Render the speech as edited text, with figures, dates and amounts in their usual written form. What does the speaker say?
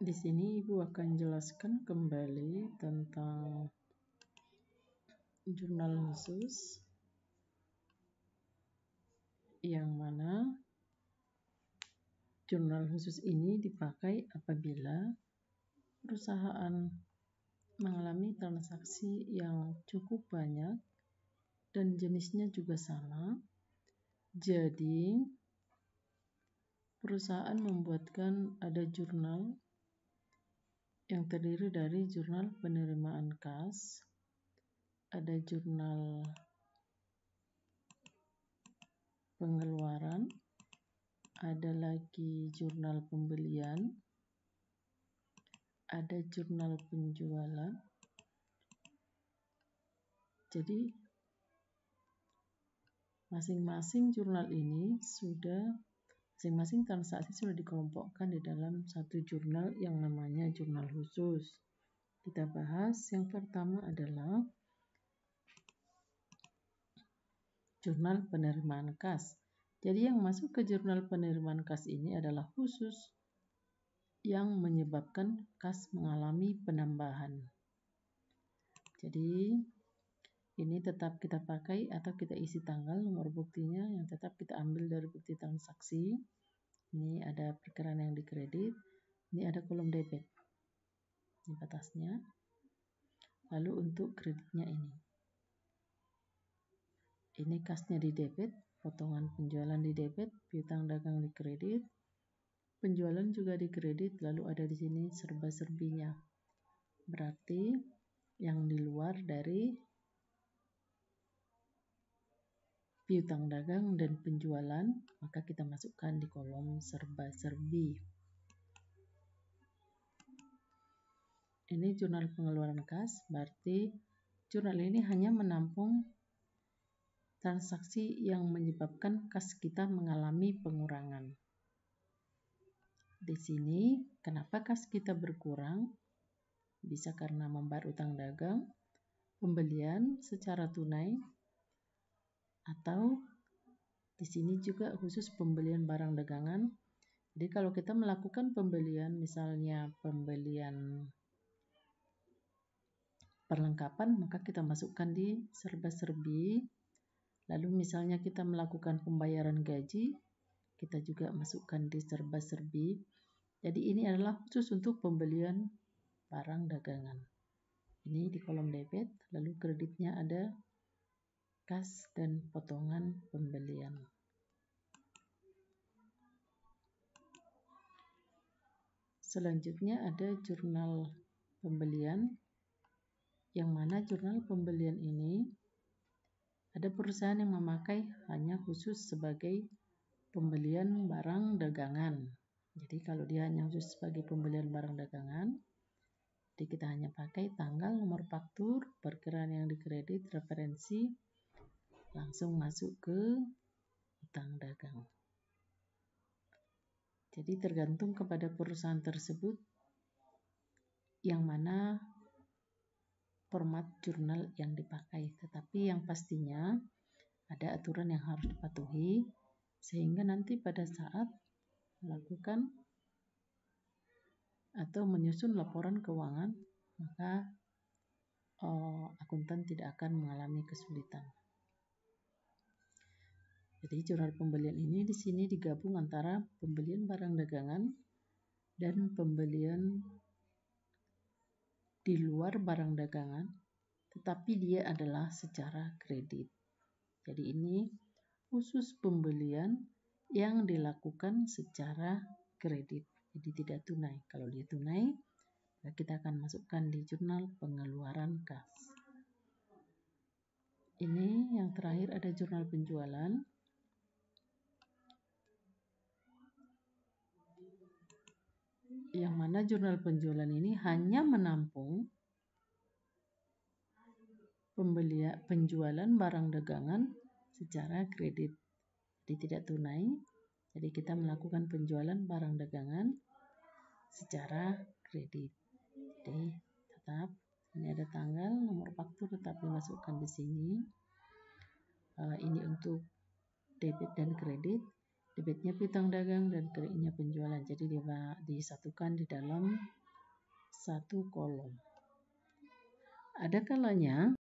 Di sini Ibu akan jelaskan kembali tentang jurnal khusus, yang mana jurnal khusus ini dipakai apabila perusahaan mengalami transaksi yang cukup banyak dan jenisnya juga sama. Jadi perusahaan membuatkan ada jurnal yang terdiri dari jurnal penerimaan kas, ada jurnal pengeluaran, ada lagi jurnal pembelian, ada jurnal penjualan. Jadi masing-masing jurnal ini masing-masing transaksi sudah dikelompokkan di dalam satu jurnal yang namanya jurnal khusus. Kita bahas yang pertama adalah jurnal penerimaan kas. Jadi yang masuk ke jurnal penerimaan kas ini adalah khusus yang menyebabkan kas mengalami penambahan. Jadi ini tetap kita pakai atau kita isi tanggal, nomor buktinya yang tetap kita ambil dari bukti transaksi. Ini ada perkiraan yang dikredit, ini ada kolom debit, ini batasnya. Lalu untuk kreditnya ini kasnya di debit, potongan penjualan di debit, piutang dagang di kredit, penjualan juga di kredit, lalu ada di sini serba-serbinya. Berarti yang di luar dari piutang dagang dan penjualan, maka kita masukkan di kolom serba-serbi. Ini jurnal pengeluaran kas, berarti jurnal ini hanya menampung transaksi yang menyebabkan kas kita mengalami pengurangan. Di sini, kenapa kas kita berkurang? Bisa karena membayar utang dagang, pembelian secara tunai, atau di sini juga khusus pembelian barang dagangan. Jadi kalau kita melakukan pembelian, misalnya pembelian perlengkapan, maka kita masukkan di serba-serbi. Lalu misalnya kita melakukan pembayaran gaji, kita juga masukkan di serba-serbi. Jadi ini adalah khusus untuk pembelian barang dagangan. Ini di kolom debit, lalu kreditnya ada kas dan potongan pembelian. Selanjutnya ada jurnal pembelian, yang mana jurnal pembelian ini ada perusahaan yang memakai hanya khusus sebagai pembelian barang dagangan. Jadi kalau dia hanya khusus sebagai pembelian barang dagangan, jadi kita hanya pakai tanggal, nomor faktur, perkiraan yang dikredit, referensi, langsung masuk ke utang dagang. Jadi tergantung kepada perusahaan tersebut yang mana format jurnal yang dipakai. Tetapi yang pastinya ada aturan yang harus dipatuhi sehingga nanti pada saat melakukan atau menyusun laporan keuangan, maka akuntan tidak akan mengalami kesulitan. Jadi jurnal pembelian ini di sini digabung antara pembelian barang dagangan dan pembelian di luar barang dagangan, tetapi dia adalah secara kredit. Jadi ini khusus pembelian yang dilakukan secara kredit, jadi tidak tunai. Kalau dia tunai, kita akan masukkan di jurnal pengeluaran kas. Ini yang terakhir ada jurnal penjualan. Yang mana jurnal penjualan ini hanya menampung penjualan barang dagangan secara kredit, jadi tidak tunai. Jadi kita melakukan penjualan barang dagangan secara kredit. Jadi tetap ini ada tanggal, nomor faktur tetap dimasukkan di sini. Ini untuk debit dan kredit. debitnya piutang dagang, dan kreditnya penjualan. Jadi disatukan di dalam satu kolom. Ada kalanya